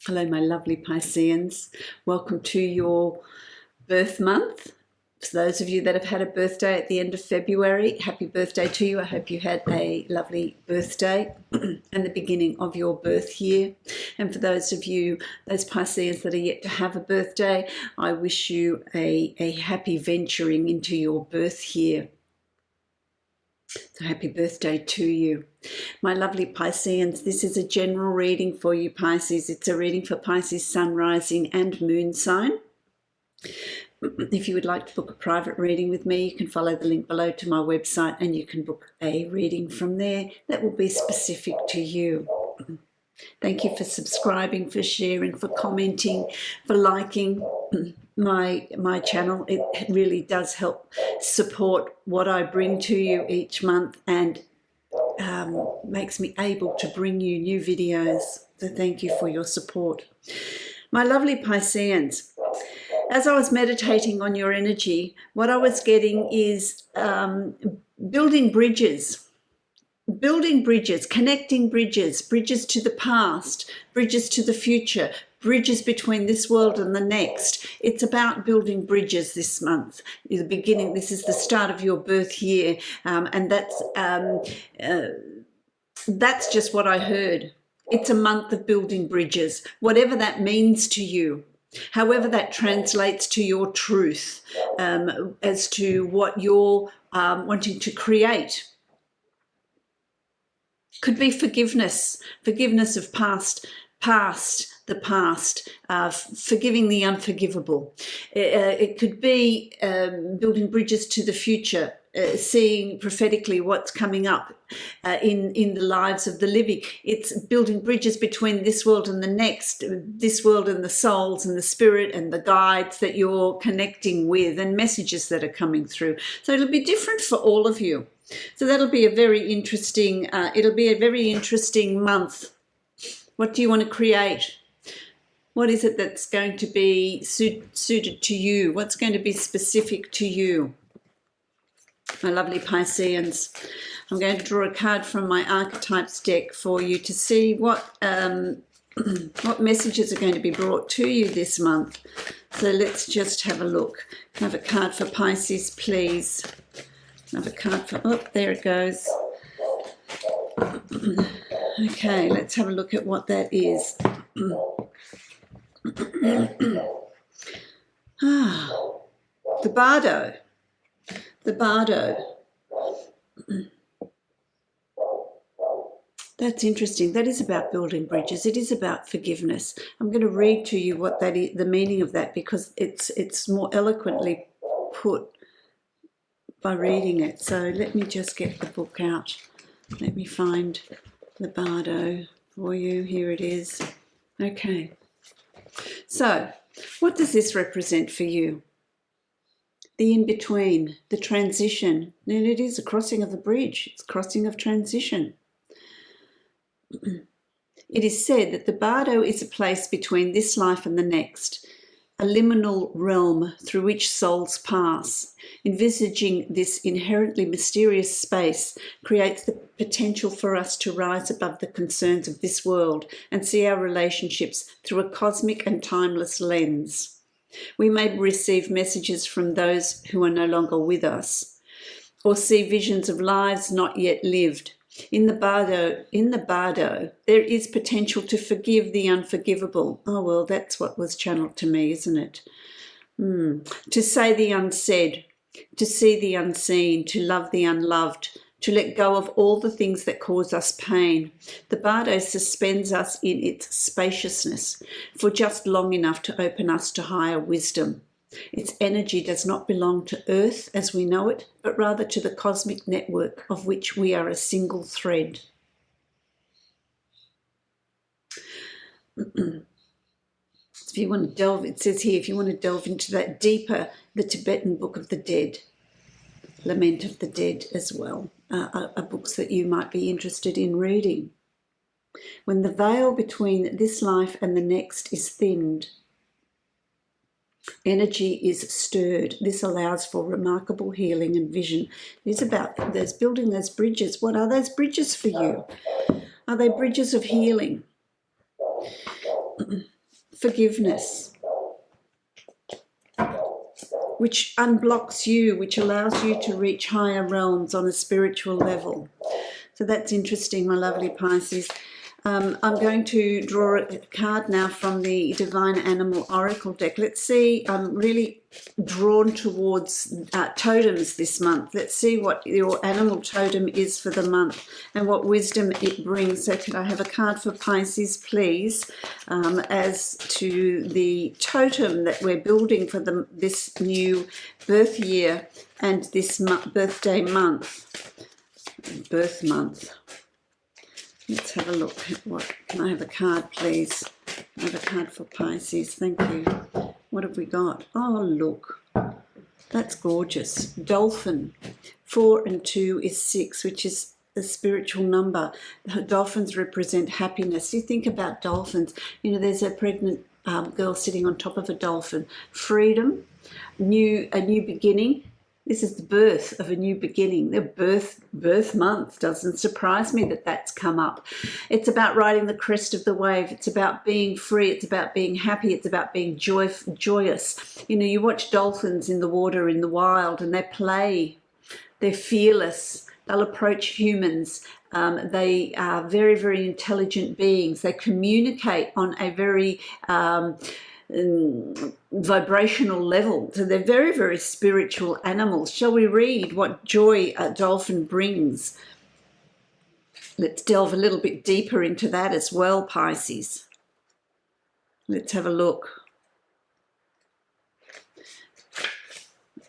Hello, my lovely Pisceans. Welcome to your birth month. For those of you that have had a birthday at the end of February, happy birthday to you. I hope you had a lovely birthday and the beginning of your birth year. And for those of you, those Pisceans that are yet to have a birthday, I wish you a happy venturing into your birth year. So happy birthday to you. My lovely Pisceans, this is a general reading for you, Pisces. It's a reading for Pisces sun, rising and moon sign. If you would like to book a private reading with me, you can follow the link below to my website and you can book a reading from there that will be specific to you. Thank you for subscribing, for sharing, for commenting, for liking my channel. It really does help support what I bring to you each month and makes me able to bring you new videos. So thank you for your support. My lovely Pisceans, as I was meditating on your energy, what I was getting is building bridges. Building bridges, connecting bridges, bridges to the past, bridges to the future, bridges between this world and the next. It's about building bridges this month. The beginning, this is the start of your birth year, and that's just what I heard. It's a month of building bridges, whatever that means to you. However that translates to your truth, as to what you're wanting to create. Could be forgiveness of the past, forgiving the unforgivable. It could be building bridges to the future, seeing prophetically what's coming up in the lives of the living. It's building bridges between this world and the next, this world and the souls and the spirit and the guides that you're connecting with and messages that are coming through. So it'll be different for all of you. So that'll be a very interesting, month. What do you want to create? What is it that's going to be suited to you? What's going to be specific to you? My lovely Pisceans, I'm going to draw a card from my Archetypes deck for you to see what messages are going to be brought to you this month. So let's just have a look. Can I have a card for Pisces, please? Another card for, oh, there it goes. Okay, let's have a look at what that is. The Bardo. The Bardo. That's interesting. That is about building bridges. It is about forgiveness. I'm going to read to you what that is, the meaning of that, because it's more eloquently put by reading it. So let me just get the book out. Let me find the Bardo for you. Here it is. Okay. So what does this represent for you? The in-between, the transition. And it is a crossing of the bridge. It's crossing of transition. It is said that the Bardo is a place between this life and the next, a liminal realm through which souls pass. Envisaging this inherently mysterious space creates the potential for us to rise above the concerns of this world and see our relationships through a cosmic and timeless lens. We may receive messages from those who are no longer with us, or see visions of lives not yet lived. In the Bardo, there is potential to forgive the unforgivable. Oh, well, that's what was channeled to me, isn't it? To say the unsaid, to see the unseen, to love the unloved, to let go of all the things that cause us pain. The Bardo suspends us in its spaciousness for just long enough to open us to higher wisdom. Its energy does not belong to Earth as we know it, but rather to the cosmic network of which we are a single thread. If you want to delve, it says here, if you want to delve into that deeper, the Tibetan Book of the Dead, Lament of the Dead as well, are books that you might be interested in reading. When the veil between this life and the next is thinned, energy is stirred. This allows for remarkable healing and vision. It's about building those bridges. What are those bridges for you? Are they bridges of healing? forgiveness, which unblocks you, which allows you to reach higher realms on a spiritual level. So that's interesting, my lovely Pisces. I'm going to draw a card now from the Divine Animal Oracle deck. Let's see, I'm really drawn towards totems this month. Let's see what your animal totem is for the month and what wisdom it brings. So could I have a card for Pisces, please, as to the totem that we're building for this new birth year and this birthday month, birth month. Let's have a look at what. Can I have a card, please? I have a card for Pisces. Thank you. What have we got? Oh, look. That's gorgeous. Dolphin. 4 and 2 is 6, which is a spiritual number. Dolphins represent happiness. You think about dolphins. You know, there's a pregnant girl sitting on top of a dolphin. Freedom, a new beginning. This is the birth of a new beginning. The birth month. Doesn't surprise me that that's come up. It's about riding the crest of the wave. It's about being free. It's about being happy. It's about being joyous. You know, you watch dolphins in the water, in the wild, and they play. They're fearless. They'll approach humans. They are very, very intelligent beings. They communicate on a very vibrational level. So they're very, very spiritual animals. Shall we read what joy a dolphin brings? Let's delve a little bit deeper into that as well, Pisces. Let's have a look.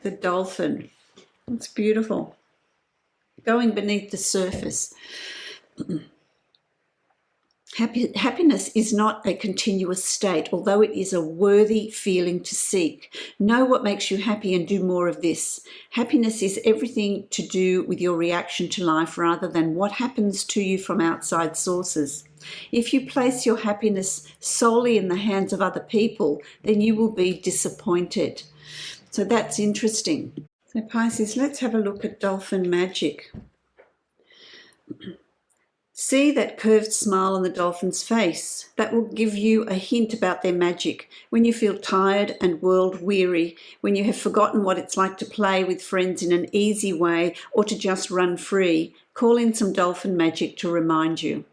The dolphin. It's beautiful. Going beneath the surface. Happiness is not a continuous state, although it is a worthy feeling to seek. Know what makes you happy and do more of this. Happiness is everything to do with your reaction to life rather than what happens to you from outside sources. If you place your happiness solely in the hands of other people, then you will be disappointed. So that's interesting. So Pisces, let's have a look at dolphin magic. See that curved smile on the dolphin's face. That will give you a hint about their magic. When you feel tired and world weary, when you have forgotten what it's like to play with friends in an easy way or to just run free, call in some dolphin magic to remind you.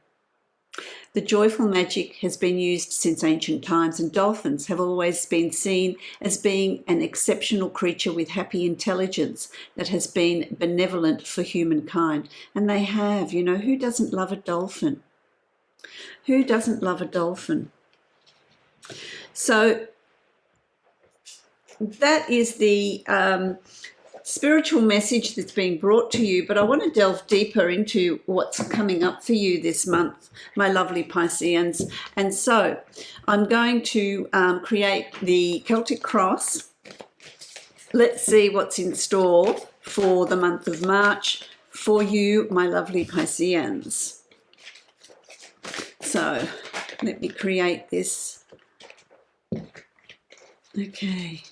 The joyful magic has been used since ancient times, and dolphins have always been seen as being an exceptional creature with happy intelligence that has been benevolent for humankind. And they have, you know, who doesn't love a dolphin? Who doesn't love a dolphin? So that is the spiritual message that's being brought to you, but I want to delve deeper into what's coming up for you this month, my lovely Pisceans. And so I'm going to create the Celtic Cross. Let's see what's in store for the month of March for you, my lovely Pisceans. So let me create this. Okay.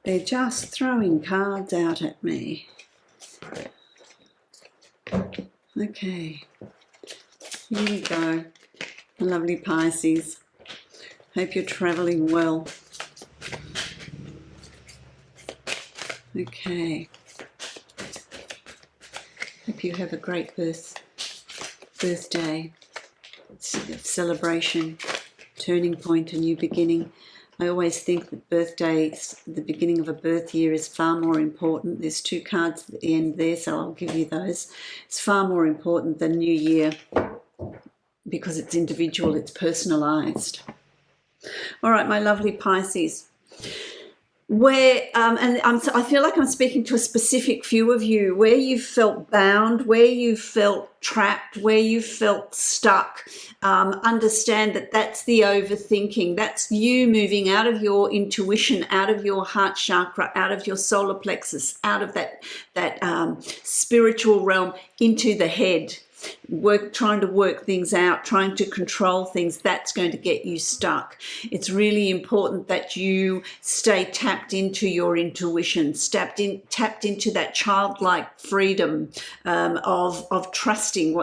They're just throwing cards out at me. Okay, here we go. Lovely Pisces. Hope you're travelling well. Okay. Hope you have a great birthday, celebration, turning point, a new beginning. I always think that birthdays, the beginning of a birth year, is far more important. There's 2 cards at the end there, so I'll give you those. It's far more important than New Year because it's individual, it's personalised. All right, my lovely Pisces. I feel like I'm speaking to a specific few of you, where you felt bound, where you felt trapped, where you felt stuck. Understand that that's the overthinking. That's you moving out of your intuition, out of your heart chakra, out of your solar plexus, out of that spiritual realm into the head. Trying to work things out, trying to control things. That's going to get you stuck. It's really important that you stay tapped into your intuition, tapped into that childlike freedom of trusting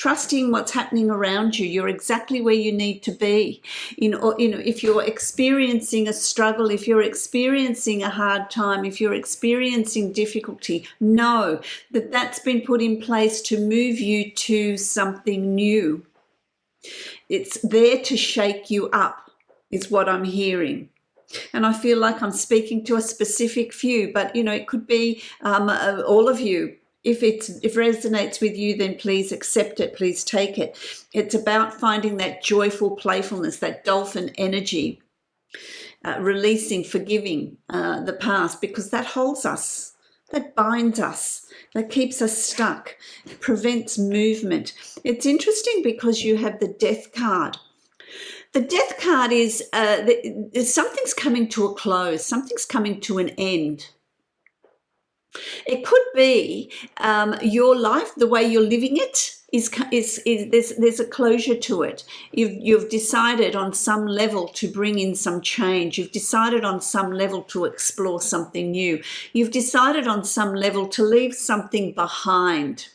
trusting what's happening around you. You're exactly where you need to be. If you're experiencing a struggle, if you're experiencing a hard time, if you're experiencing difficulty, know that that's been put in place to move you to something new. It's there to shake you up, is what I'm hearing. And I feel like I'm speaking to a specific few, but it could be all of you. If it resonates with you, then please accept it, please take it. It's about finding that joyful playfulness, that dolphin energy, releasing, forgiving the past, because that holds us, that binds us, that keeps us stuck, it prevents movement. It's interesting because you have the Death card. The Death card is something's coming to a close, something's coming to an end. It could be your life, the way you're living it, there's a closure to it. You've decided on some level to bring in some change. You've decided on some level to explore something new. You've decided on some level to leave something behind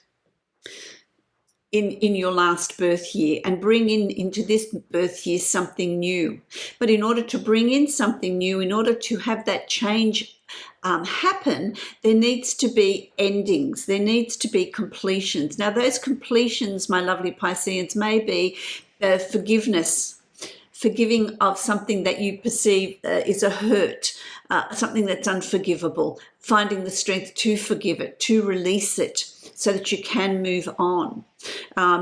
in your last birth year and bring into this birth year something new. But in order to bring in something new, in order to have that change happen, there needs to be endings. There needs to be completions. Now, those completions, my lovely Pisceans, may be forgiveness, forgiving of something that you perceive is a hurt, something that's unforgivable, finding the strength to forgive it, to release it, so that you can move on.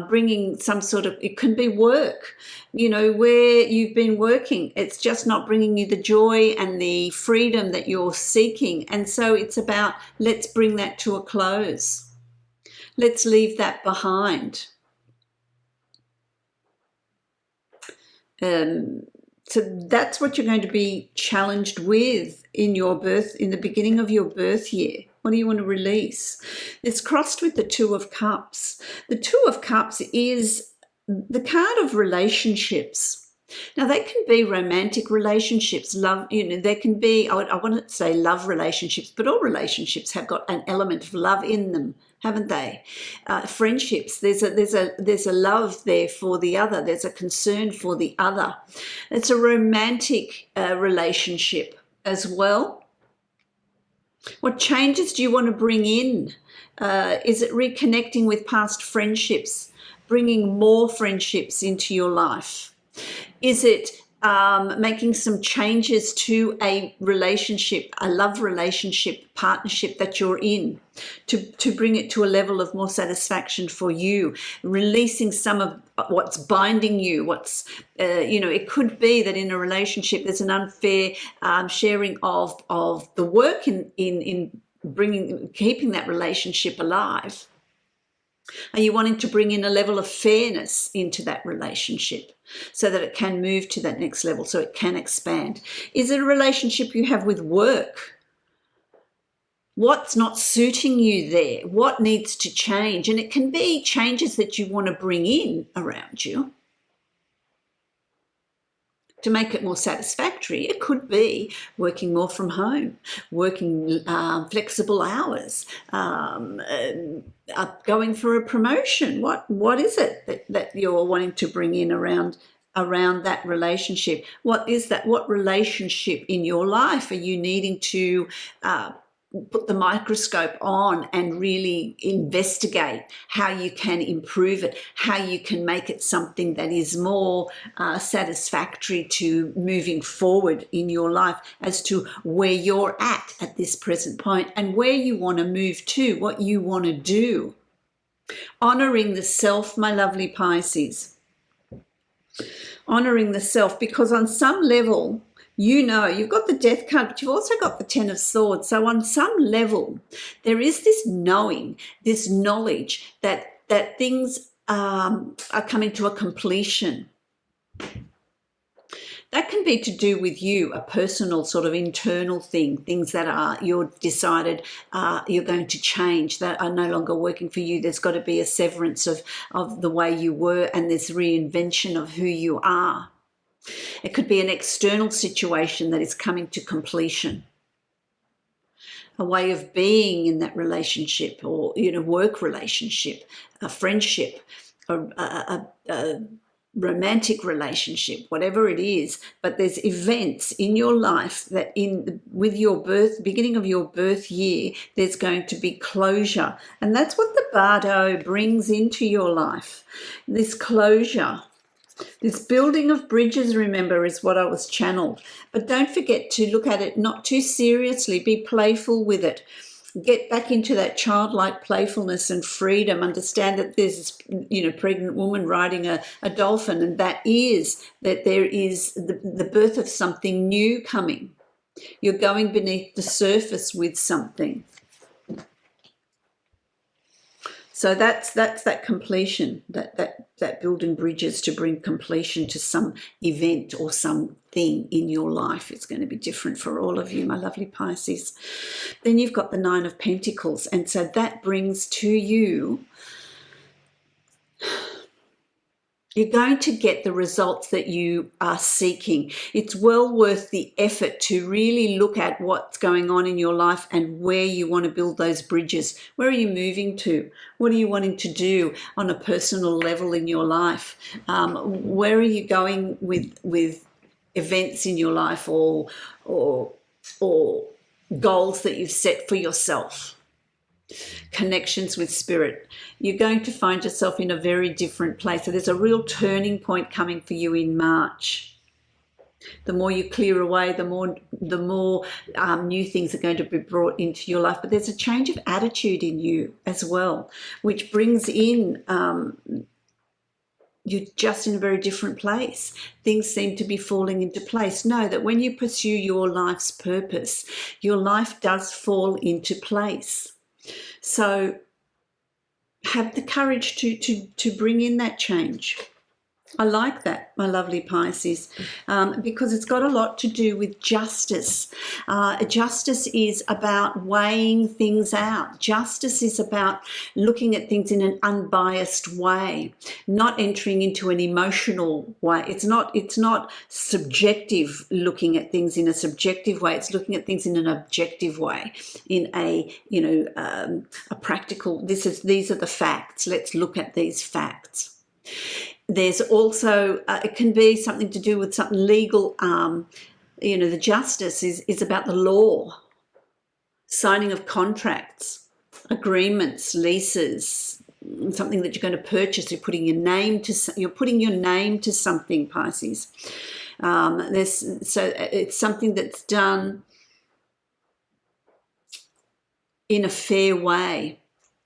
Bringing some sort of, it can be work, where you've been working. It's just not bringing you the joy and the freedom that you're seeking. And so it's about, let's bring that to a close. Let's leave that behind. So that's what you're going to be challenged with in the beginning of your birth year. What do you want to release? It's crossed with the Two of Cups. The Two of Cups is the card of relationships. Now, they can be romantic relationships, love, they can be, I want to say love relationships, but all relationships have got an element of love in them, haven't they? Friendships, there's a love there for the other. There's a concern for the other. It's a romantic relationship as well. What changes do you want to bring in? Is it reconnecting with past friendships, bringing more friendships into your life? Is it making some changes to a relationship, a love relationship, partnership that you're in, to bring it to a level of more satisfaction for you, releasing some of what's binding you, it could be that in a relationship there's an unfair sharing of the work in keeping that relationship alive. Are you wanting to bring in a level of fairness into that relationship so that it can move to that next level, so it can expand? Is it a relationship you have with work? What's not suiting you there? What needs to change? And it can be changes that you want to bring in around you to make it more satisfactory. It could be working more from home, working flexible hours, going for a promotion. What is it that you're wanting to bring in around that relationship? What is that? What relationship in your life are you needing to put the microscope on and really investigate how you can improve it, how you can make it something that is more satisfactory to moving forward in your life, as to where you're at this present point and where you want to move to, what you want to do. Honoring the self, my lovely Pisces. Honoring the self, because on some level, you've got the Death card, but you've also got the Ten of Swords. So on some level, there is this knowing, this knowledge that things are coming to a completion. That can be to do with you, a personal sort of internal thing, things that you're decided you're going to change, that are no longer working for you. There's got to be a severance of the way you were, and this reinvention of who you are. It could be an external situation that is coming to completion, a way of being in that relationship, or work relationship, a friendship. a romantic relationship, whatever it is, but there's events in your life that with your beginning of your birth year, there's going to be closure. And that's what the Bardo brings into your life, this closure. This building of bridges, remember, is what I was channeled. But don't forget to look at it not too seriously. Be playful with it. Get back into that childlike playfulness and freedom. Understand that there's, pregnant woman riding a dolphin, and that there is the birth of something new coming. You're going beneath the surface with something. So that's that completion, that building bridges to bring completion to some event or something in your life. It's going to be different for all of you, my lovely Pisces. Then you've got the Nine of Pentacles, and so that brings to you, you're going to get the results that you are seeking. It's well worth the effort to really look at what's going on in your life and where you want to build those bridges. Where are you moving to? What are you wanting to do on a personal level in your life? Where are you going with events in your life or goals that you've set for yourself? Connections with spirit. You're going to find yourself in a very different place. So there's a real turning point coming for you in March. The more you clear away, the more new things are going to be brought into your life. But there's a change of attitude in you as well, which brings in you're just in a very different place. Things seem to be falling into place. Know that when you pursue your life's purpose, your life does fall into place. So have the courage to bring in that change. I like that, my lovely Pisces, because it's got a lot to do with justice. Justice is about weighing things out. Justice is about looking at things in an unbiased way, not entering into an emotional way. It's not subjective, looking at things in a subjective way. It's looking at things in an objective way, in a practical. These are the facts. Let's look at these facts. There's also, it can be something to do with something legal. The justice is about the law, signing of contracts, agreements, leases, something that you're going to purchase. You're putting your name to something, Pisces. So it's something that's done in a fair way.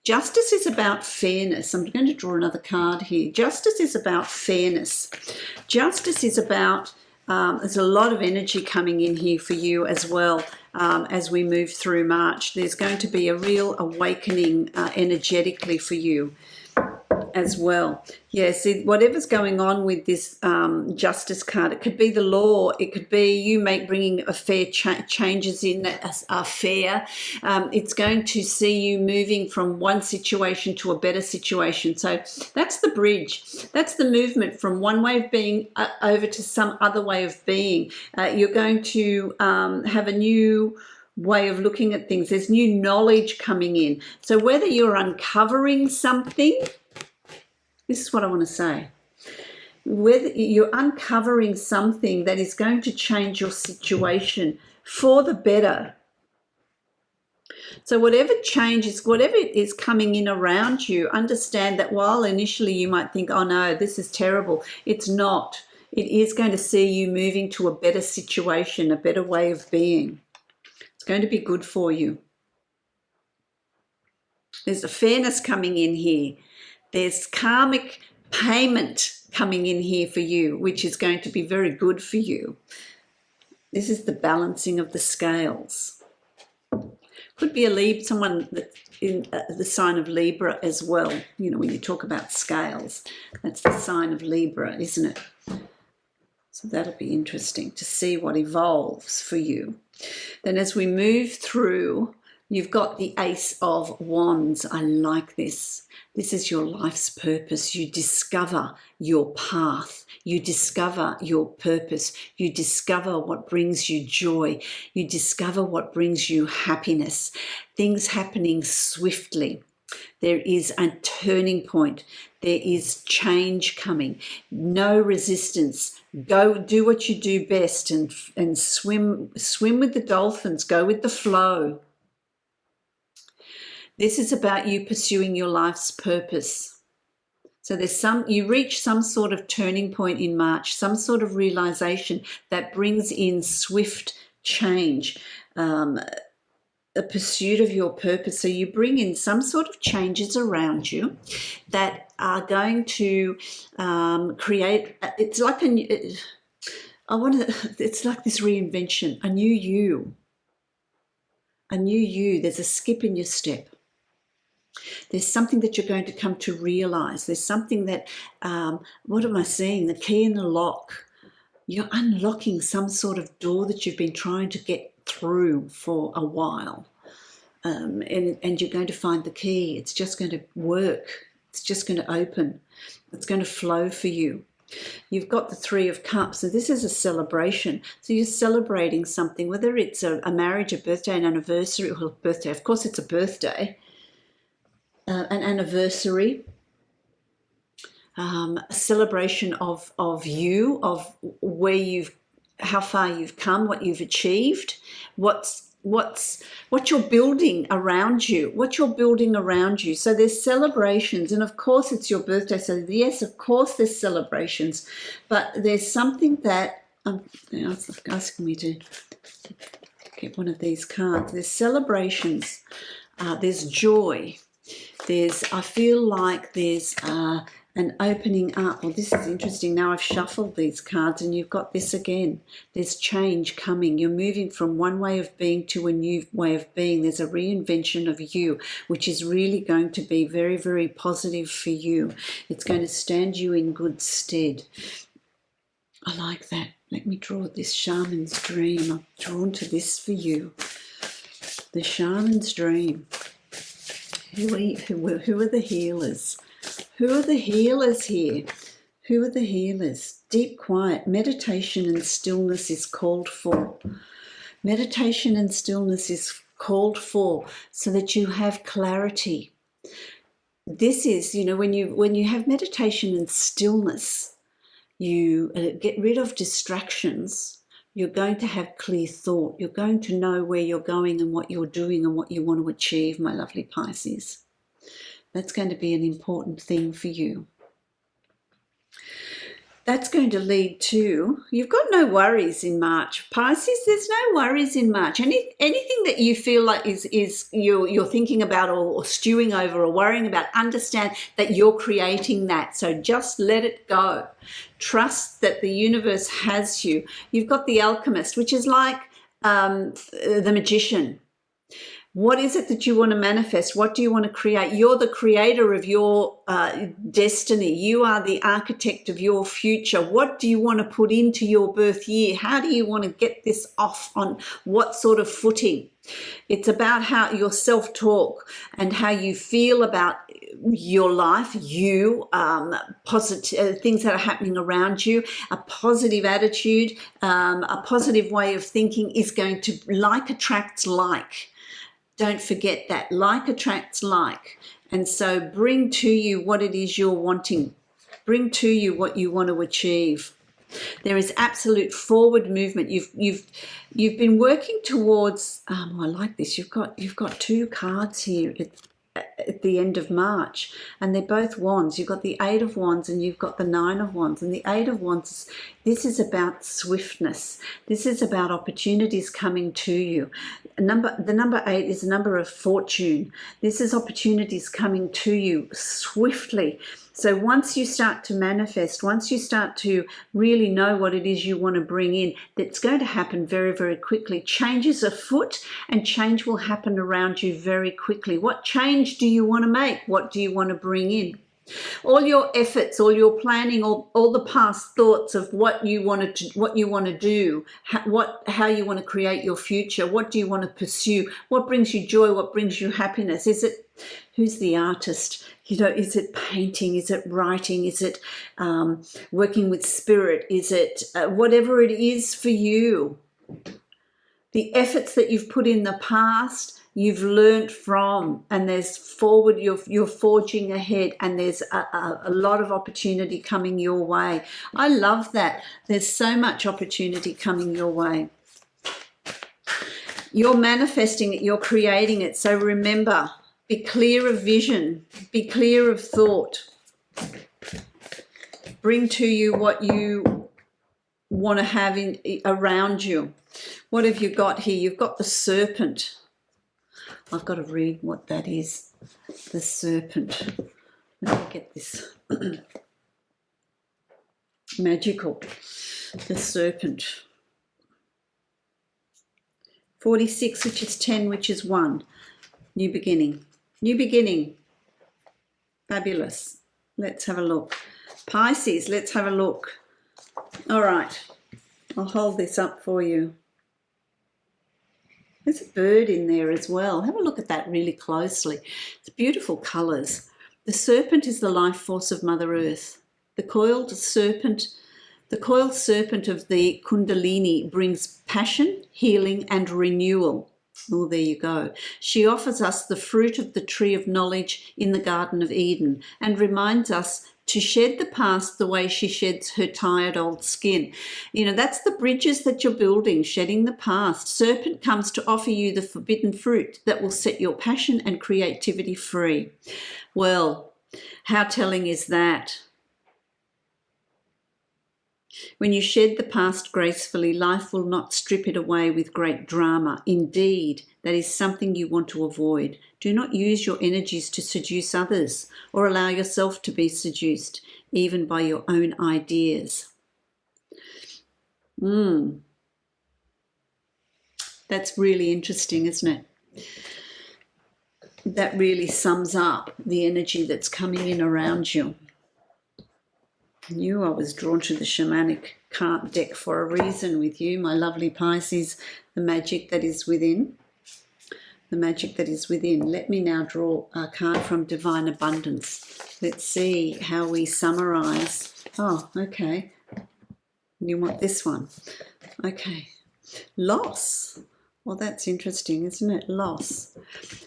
Justice is about fairness. I'm going to draw another card here. Justice is about fairness. Justice is about, there's a lot of energy coming in here for you as well as we move through March. There's going to be a real awakening energetically for you as well. Yeah, see, whatever's going on with this justice card, it could be the law, it could be you bringing a fair changes in that are fair. It's going to see you moving from one situation to a better situation. So that's the bridge. That's the movement from one way of being over to some other way of being. You're going to have a new way of looking at things. There's new knowledge coming in. So whether you're uncovering something, this is what I want to say. Whether you're uncovering something that is going to change your situation for the better. So whatever changes, whatever is coming in around you, understand that while initially you might think, oh no, this is terrible, it's not. It is going to see you moving to a better situation, a better way of being. It's going to be good for you. There's a fairness coming in here. There's karmic payment coming in here for you, which is going to be very good for you. This is the balancing of the scales. Could be someone that's in the sign of Libra as well. You know, when you talk about scales, that's the sign of Libra, isn't it? So that'll be interesting to see what evolves for you. Then as we move through, you've got the Ace of Wands. I like this. This is your life's purpose. You discover your path. You discover your purpose. You discover what brings you joy. You discover what brings you happiness. Things happening swiftly. There is a turning point. There is change coming. No resistance. Go do what you do best and swim with the dolphins. Go with the flow. This is about you pursuing your life's purpose. So you reach some sort of turning point in March, some sort of realization that brings in swift change, a pursuit of your purpose. So you bring in some sort of changes around you that are going to create. It's like it's like this reinvention, a new you. A new you. There's a skip in your step. There's something that you're going to come to realize. There's something that, what am I seeing? The key in the lock. You're unlocking some sort of door that you've been trying to get through for a while. And you're going to find the key. It's just going to work. It's just going to open. It's going to flow for you. You've got the Three of Cups. So this is a celebration. So you're celebrating something, whether it's a marriage, a birthday, an anniversary, or birthday. Of course, it's a birthday. An anniversary, a celebration of you, of how far you've come, what you've achieved, what you're building around you, So there's celebrations, and of course it's your birthday. So yes, of course there's celebrations, but there's something that it's asking me to get one of these cards. There's celebrations. There's joy. I feel like there's an opening up. Well, this is interesting. Now I've shuffled these cards and you've got this again. There's change coming. You're moving from one way of being to a new way of being. There's a reinvention of you, which is really going to be very, very positive for you. It's going to stand you in good stead. I like that. Let me draw this Shaman's Dream. I've drawn to this for you. The Shaman's Dream. Who are the healers? Who are the healers here? Who are the healers? Deep quiet. Meditation and stillness is called for. Meditation and stillness is called for so that you have clarity. This is, when you have meditation and stillness, you get rid of distractions. You're going to have clear thought. You're going to know where you're going and what you're doing and what you want to achieve, my lovely Pisces. That's going to be an important thing for you. That's going to lead to, you've got no worries in March. Pisces, there's no worries in March. Anything that you feel like is you're thinking about or stewing over or worrying about, understand that you're creating that. So just let it go. Trust that the universe has you. You've got the Alchemist, which is like the Magician. What is it that you want to manifest? What do you want to create? You're the creator of your destiny. You are the architect of your future. What do you want to put into your birth year? How do you want to get this off on what sort of footing? It's about how your self-talk and how you feel about your life, positive things that are happening around you. A positive attitude, a positive way of thinking is going to, like attracts like. Don't forget that. Like attracts like. And so bring to you what it is you're wanting. Bring to you what you want to achieve. There is absolute forward movement. You've been working towards, I like this. You've got two cards here at the end of March, and they're both wands. You've got the Eight of Wands and you've got the Nine of Wands. And the Eight of Wands, this is about swiftness. This is about opportunities coming to you. The number 8 is a number of fortune. This is opportunities coming to you swiftly. So once you start to manifest, once you start to really know what it is you want to bring in, that's going to happen very, very quickly. Change is afoot and change will happen around you very quickly. What change do you want to make? What do you want to bring in? All your efforts, all your planning, all the past thoughts of what you want to do, how you want to create your future, what do you want to pursue, what brings you joy, what brings you happiness? Who's the artist? Is it painting? Is it writing? Is it working with spirit? Is it whatever it is for you? The efforts that you've put in the past, you've learnt from, and there's forward, you're forging ahead, and there's a lot of opportunity coming your way. I love that. There's so much opportunity coming your way. You're manifesting it, you're creating it. So remember, be clear of vision, be clear of thought. Bring to you what you want to have around you. What have you got here? You've got the serpent. I've got to read what that is. The serpent. Let me get this. Magical. The serpent. 46, which is 10, which is 1. New beginning. New beginning. Fabulous. Let's have a look. Pisces, let's have a look. All right. I'll hold this up for you. There's a bird in there as well. Have a look at that really closely. It's beautiful colours. The serpent is the life force of Mother Earth. The coiled serpent of the Kundalini brings passion, healing and renewal. Oh, there you go. She offers us the fruit of the tree of knowledge in the Garden of Eden and reminds us to shed the past the way she sheds her tired old skin. You know, that's the bridges that you're building, shedding the past. Serpent comes to offer you the forbidden fruit that will set your passion and creativity free. Well, how telling is that? When you shed the past gracefully, life will not strip it away with great drama. Indeed, that is something you want to avoid. Do not use your energies to seduce others or allow yourself to be seduced, even by your own ideas. That's really interesting, isn't it? That really sums up the energy that's coming in around you. I was drawn to the shamanic card deck for a reason with you, my lovely Pisces, the magic that is within. The magic that is within. Let me now draw a card from Divine Abundance. Let's see how we summarize. Oh, okay. You want this one. Okay. Loss. Well, that's interesting, isn't it? Loss.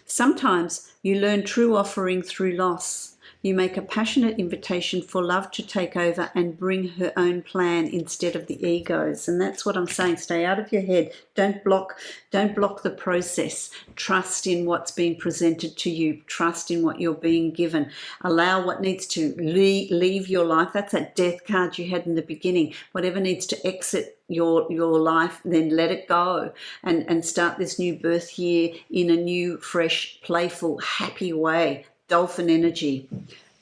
Sometimes you learn true offering through loss. You make a passionate invitation for love to take over and bring her own plan instead of the egos. And that's what I'm saying. Stay out of your head. Don't block the process. Trust in what's being presented to you. Trust in what you're being given. Allow what needs to leave your life. That's that death card you had in the beginning. Whatever needs to exit your life, then let it go and start this new birth here in a new, fresh, playful, happy way. Dolphin energy.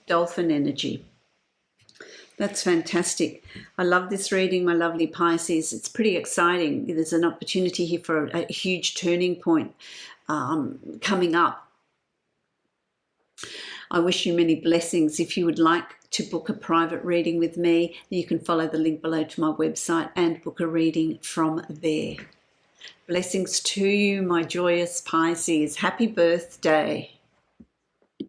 Dolphin energy. That's fantastic. I love this reading, my lovely Pisces. It's pretty exciting. There's an opportunity here for a huge turning point coming up. I wish you many blessings. If you would like to book a private reading with me, you can follow the link below to my website and book a reading from there. Blessings to you, my joyous Pisces. Happy birthday.